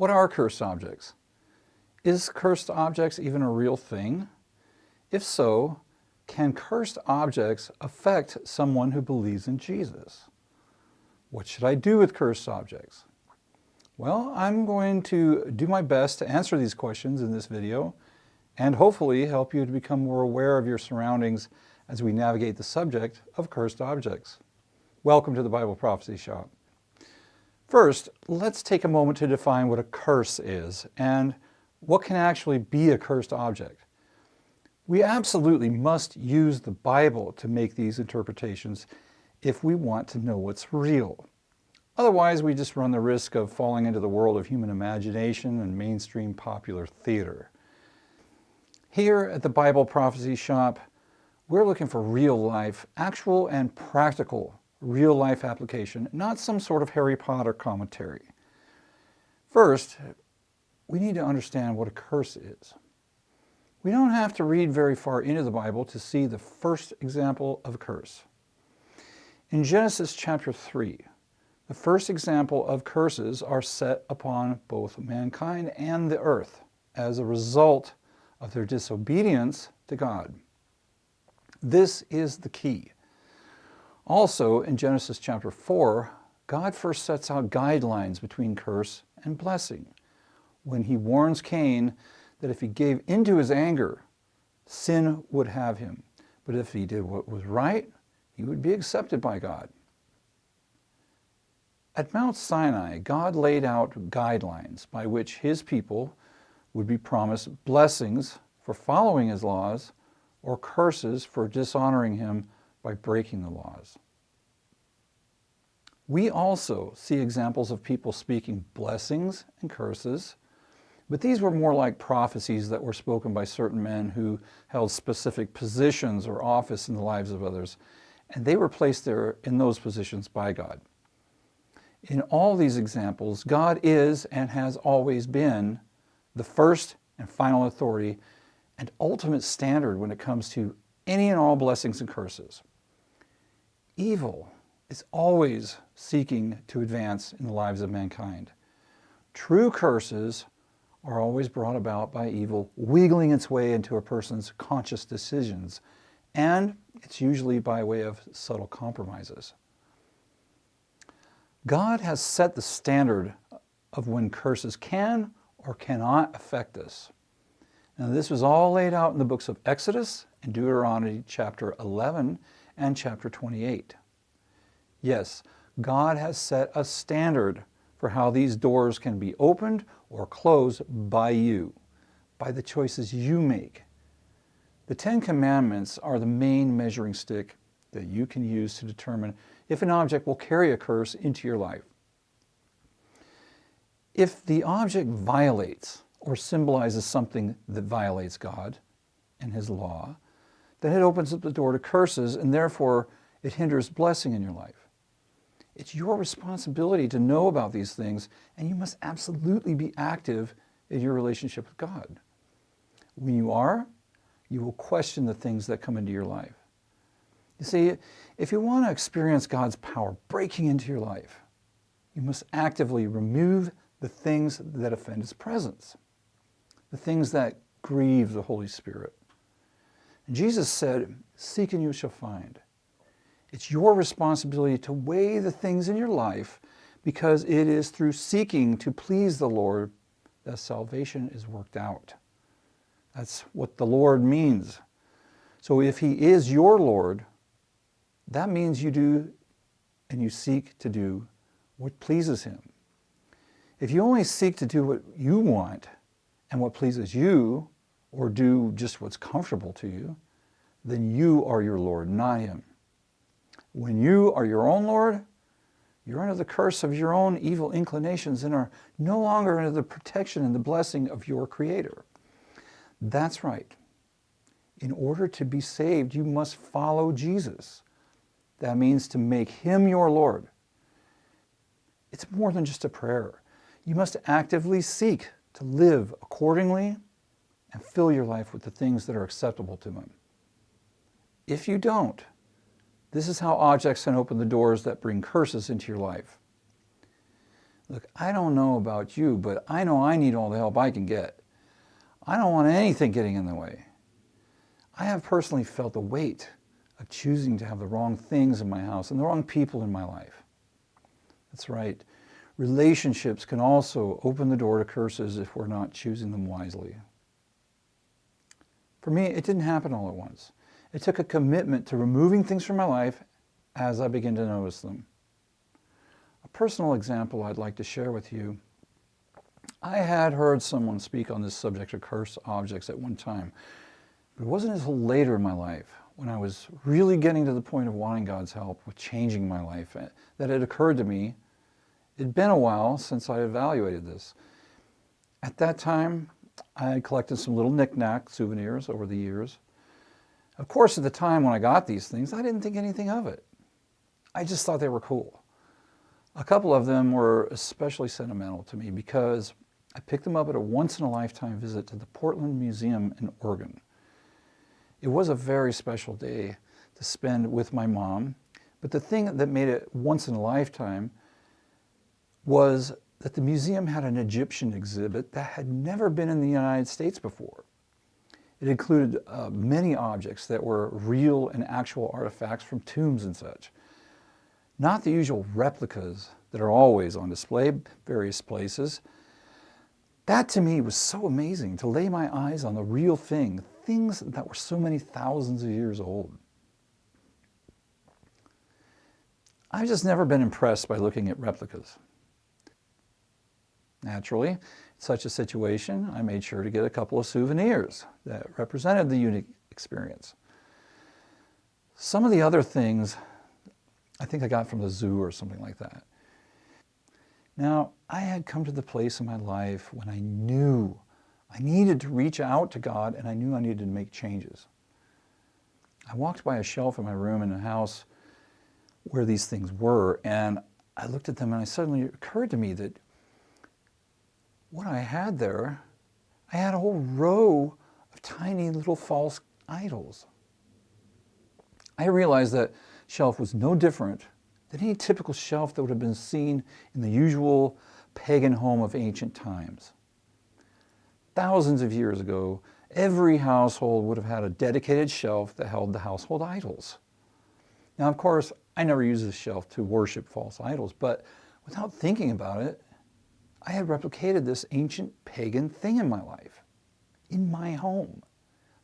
What are cursed objects? Is cursed objects even a real thing? If so, can cursed objects affect someone who believes in Jesus? What should I do with cursed objects? Well, I'm going to do my best to answer these questions in this video and hopefully help you to become more aware of your surroundings as we navigate the subject of cursed objects. Welcome to the Bible Prophecy Shop. First, let's take a moment to define what a curse is and what can actually be a cursed object. We absolutely must use the Bible to make these interpretations if we want to know what's real. Otherwise, we just run the risk of falling into the world of human imagination and mainstream popular theater. Here at the Bible Prophecy Shop, we're looking for real life, actual and practical real life application, not some sort of Harry Potter commentary. First, we need to understand what a curse is. We don't have to read very far into the Bible to see the first example of a curse. In Genesis chapter 3, the first example of curses are set upon both mankind and the earth as a result of their disobedience to God. This is the key. Also, in Genesis chapter 4, God first sets out guidelines between curse and blessing when he warns Cain that if he gave into his anger, sin would have him. But if he did what was right, he would be accepted by God. At Mount Sinai, God laid out guidelines by which his people would be promised blessings for following his laws or curses for dishonoring him by breaking the laws. We also see examples of people speaking blessings and curses, but these were more like prophecies that were spoken by certain men who held specific positions or office in the lives of others, and they were placed there in those positions by God. In all these examples, God is and has always been the first and final authority and ultimate standard when it comes to any and all blessings and curses. Evil is always seeking to advance in the lives of mankind. True curses are always brought about by evil wiggling its way into a person's conscious decisions, and it's usually by way of subtle compromises. God has set the standard of when curses can or cannot affect us. Now, this was all laid out in the books of Exodus and Deuteronomy chapter 11 and chapter 28. Yes, God has set a standard for how these doors can be opened or closed by you, by the choices you make. The Ten Commandments are the main measuring stick that you can use to determine if an object will carry a curse into your life. If the object violates or symbolizes something that violates God and his law, then it opens up the door to curses and therefore it hinders blessing in your life. It's your responsibility to know about these things, and you must absolutely be active in your relationship with God. When you are, you will question the things that come into your life. You see, if you want to experience God's power breaking into your life, you must actively remove the things that offend his presence, the things that grieve the Holy Spirit. And Jesus said, "Seek and you shall find." It's your responsibility to weigh the things in your life because it is through seeking to please the Lord that salvation is worked out. That's what the Lord means. So if he is your Lord, that means you do and you seek to do what pleases him. If you only seek to do what you want and what pleases you, or do just what's comfortable to you, then you are your Lord, not him. When you are your own Lord, you're under the curse of your own evil inclinations and are no longer under the protection and the blessing of your Creator. That's right. In order to be saved, you must follow Jesus. That means to make him your Lord. It's more than just a prayer. You must actively seek to live accordingly and fill your life with the things that are acceptable to him. If you don't, this is how objects can open the doors that bring curses into your life. Look, I don't know about you, but I know I need all the help I can get. I don't want anything getting in the way. I have personally felt the weight of choosing to have the wrong things in my house and the wrong people in my life. That's right. Relationships can also open the door to curses if we're not choosing them wisely. For me, it didn't happen all at once. It took a commitment to removing things from my life as I began to notice them. A personal example I'd like to share with you. I had heard someone speak on this subject of cursed objects at one time, but it wasn't until later in my life, when I was really getting to the point of wanting God's help with changing my life, that it occurred to me. It'd been a while since I evaluated this. At that time, I had collected some little knick-knack souvenirs over the years. Of course, at the time when I got these things, I didn't think anything of it. I just thought they were cool. A couple of them were especially sentimental to me because I picked them up at a once-in-a-lifetime visit to the Portland Museum in Oregon. It was a very special day to spend with my mom, but the thing that made it once in a lifetime was that the museum had an Egyptian exhibit that had never been in the United States before. It included many objects that were real and actual artifacts from tombs and such. Not the usual replicas that are always on display various places. That to me was so amazing, to lay my eyes on the real thing, things that were so many thousands of years old. I've just never been impressed by looking at replicas. Naturally, in such a situation, I made sure to get a couple of souvenirs that represented the unique experience. Some of the other things I think I got from the zoo or something like that. Now, I had come to the place in my life when I knew I needed to reach out to God, and I knew I needed to make changes. I walked by a shelf in my room in the house where these things were, and I looked at them, and it suddenly occurred to me that what I had there, I had a whole row of tiny little false idols. I realized that shelf was no different than any typical shelf that would have been seen in the usual pagan home of ancient times. Thousands of years ago, every household would have had a dedicated shelf that held the household idols. Now, of course, I never used this shelf to worship false idols, but without thinking about it, I had replicated this ancient pagan thing in my life, in my home,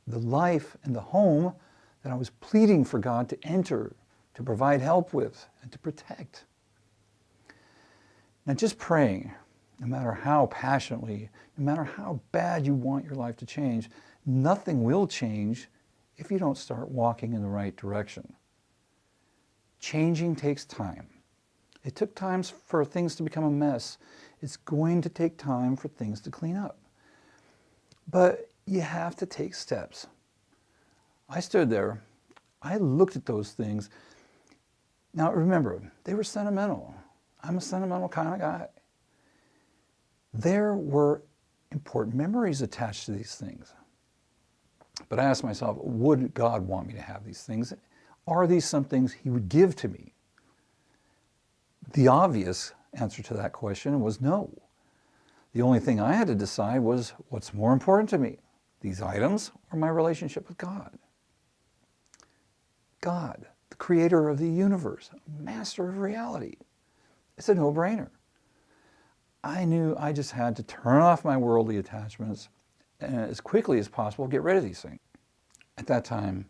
the life and the home that I was pleading for God to enter, to provide help with, and to protect. Now, just praying, no matter how passionately, no matter how bad you want your life to change, nothing will change if you don't start walking in the right direction. Changing takes time. It took time for things to become a mess. It's going to take time for things to clean up. But you have to take steps. I stood there. I looked at those things. Now remember, they were sentimental. I'm a sentimental kind of guy. There were important memories attached to these things. But I asked myself, would God want me to have these things? Are these some things He would give to me? The obvious answer to that question was no. The only thing I had to decide was what's more important to me, these items or my relationship with God. God, the creator of the universe, master of reality. It's a no-brainer. I knew I just had to turn off my worldly attachments and as quickly as possible get rid of these things. At that time,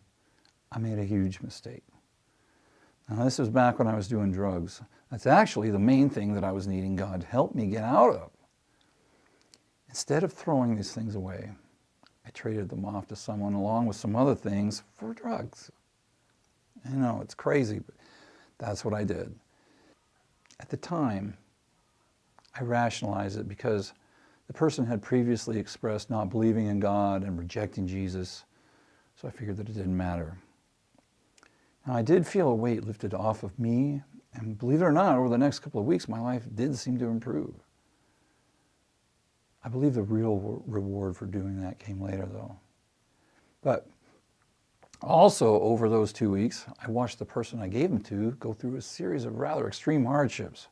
I made a huge mistake. Now, this was back when I was doing drugs. That's actually the main thing that I was needing God to help me get out of. Instead of throwing these things away, I traded them off to someone along with some other things for drugs. I know, it's crazy, but that's what I did. At the time, I rationalized it because the person had previously expressed not believing in God and rejecting Jesus, so I figured that it didn't matter. Now, I did feel a weight lifted off of me, and believe it or not, over the next couple of weeks, my life did seem to improve. I believe the real reward for doing that came later, though. But also, over those 2 weeks, I watched the person I gave them to go through a series of rather extreme hardships.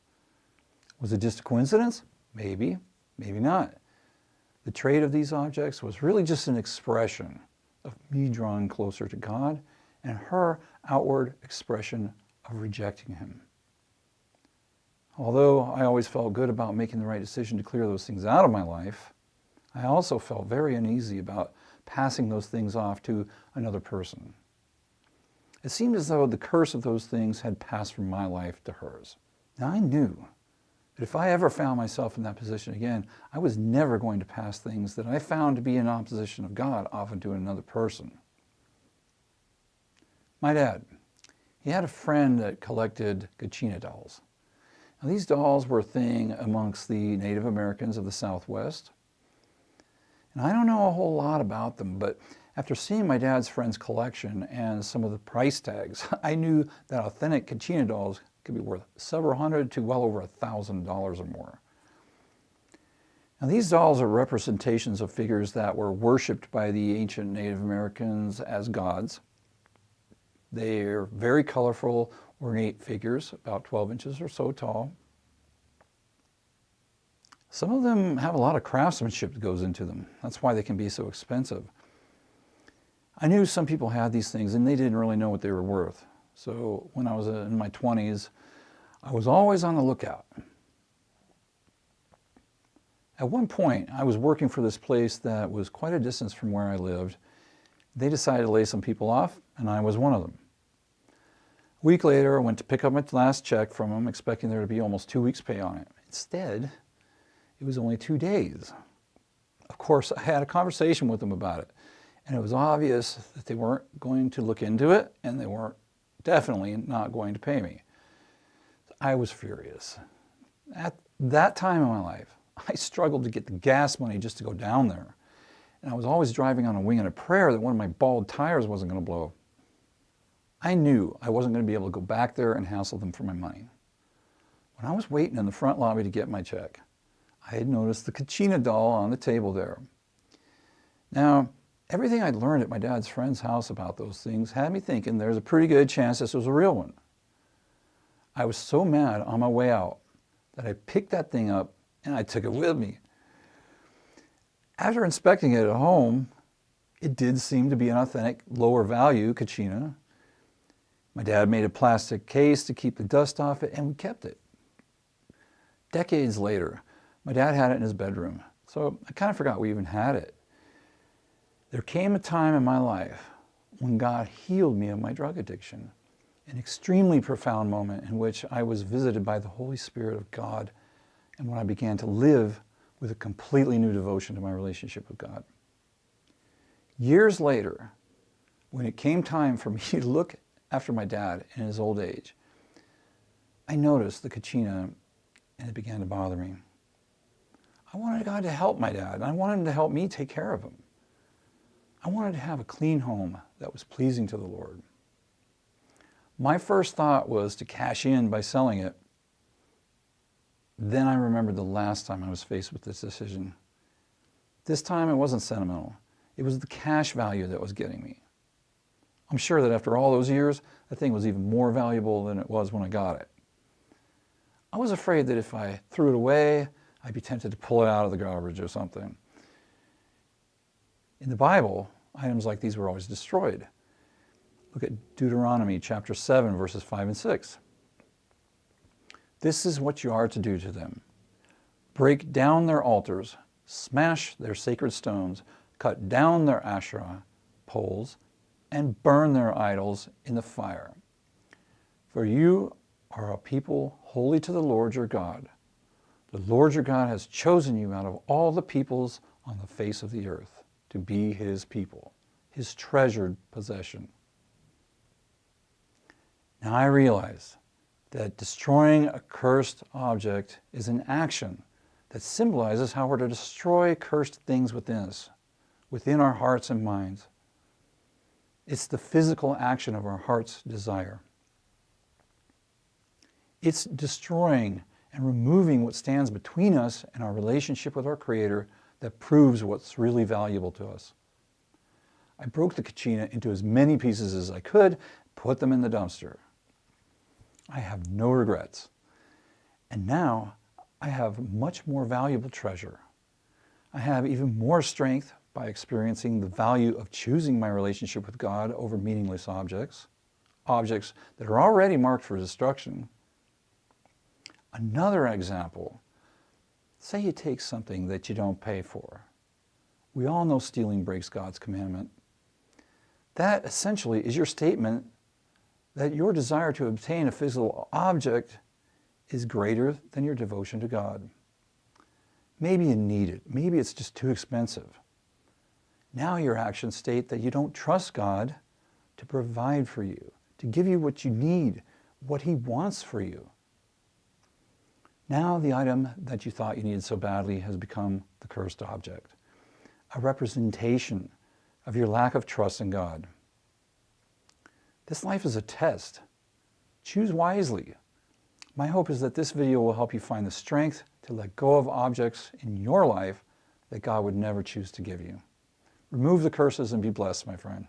Was it just a coincidence? Maybe, maybe not. The trade of these objects was really just an expression of me drawing closer to God and her outward expression of rejecting him. Although I always felt good about making the right decision to clear those things out of my life, I also felt very uneasy about passing those things off to another person. It seemed as though the curse of those things had passed from my life to hers. Now I knew that if I ever found myself in that position again, I was never going to pass things that I found to be in opposition of God off into another person. My dad, he had a friend that collected Kachina dolls. Now, these dolls were a thing amongst the Native Americans of the Southwest. And I don't know a whole lot about them, but after seeing my dad's friend's collection and some of the price tags, I knew that authentic Kachina dolls could be worth several hundred to well over $1,000 or more. Now, these dolls are representations of figures that were worshipped by the ancient Native Americans as gods. They are very colorful, ornate figures, about 12 inches or so tall. Some of them have a lot of craftsmanship that goes into them. That's why they can be so expensive. I knew some people had these things and they didn't really know what they were worth. So when I was in my 20s, I was always on the lookout. At one point, I was working for this place that was quite a distance from where I lived. They decided to lay some people off, and I was one of them. A week later, I went to pick up my last check from them, expecting there to be almost 2 weeks' pay on it. Instead, it was only 2 days. Of course, I had a conversation with them about it, and it was obvious that they weren't going to look into it, and they weren't definitely not going to pay me. I was furious. At that time in my life, I struggled to get the gas money just to go down there. And I was always driving on a wing and a prayer that one of my bald tires wasn't going to blow. I knew I wasn't going to be able to go back there and hassle them for my money. When I was waiting in the front lobby to get my check, I had noticed the Kachina doll on the table there. Now, everything I'd learned at my dad's friend's house about those things had me thinking there's a pretty good chance this was a real one. I was so mad on my way out that I picked that thing up and I took it with me. After inspecting it at home, it did seem to be an authentic, lower value Kachina. My dad made a plastic case to keep the dust off it, and we kept it. Decades later, my dad had it in his bedroom, so I kind of forgot we even had it. There came a time in my life when God healed me of my drug addiction, an extremely profound moment in which I was visited by the Holy Spirit of God, and when I began to live with a completely new devotion to my relationship with God. Years later, when it came time for me to look after my dad in his old age, I noticed the Kachina and it began to bother me. I wanted God to help my dad, and I wanted him to help me take care of him. I wanted to have a clean home that was pleasing to the Lord. My first thought was to cash in by selling it. Then I remembered the last time I was faced with this decision. This time it wasn't sentimental. It was the cash value that was getting me. I'm sure that after all those years, that thing was even more valuable than it was when I got it. I was afraid that if I threw it away, I'd be tempted to pull it out of the garbage or something. In the Bible, items like these were always destroyed. Look at Deuteronomy chapter 7, verses 5 and 6. This is what you are to do to them. Break down their altars, smash their sacred stones, cut down their Asherah poles, and burn their idols in the fire. For you are a people holy to the Lord your God. The Lord your God has chosen you out of all the peoples on the face of the earth to be his people, his treasured possession. Now I realize that destroying a cursed object is an action that symbolizes how we're to destroy cursed things within us, within our hearts and minds. It's the physical action of our heart's desire. It's destroying and removing what stands between us and our relationship with our Creator that proves what's really valuable to us. I broke the Kachina into as many pieces as I could, put them in the dumpster. I have no regrets. And now I have much more valuable treasure. I have even more strength by experiencing the value of choosing my relationship with God over meaningless objects, objects that are already marked for destruction. Another example, say you take something that you don't pay for. We all know stealing breaks God's commandment. That essentially is your statement that your desire to obtain a physical object is greater than your devotion to God. Maybe you need it. Maybe it's just too expensive. Now your actions state that you don't trust God to provide for you, to give you what you need, what He wants for you. Now the item that you thought you needed so badly has become the cursed object, a representation of your lack of trust in God. This life is a test. Choose wisely. My hope is that this video will help you find the strength to let go of objects in your life that God would never choose to give you. Remove the curses and be blessed, my friend.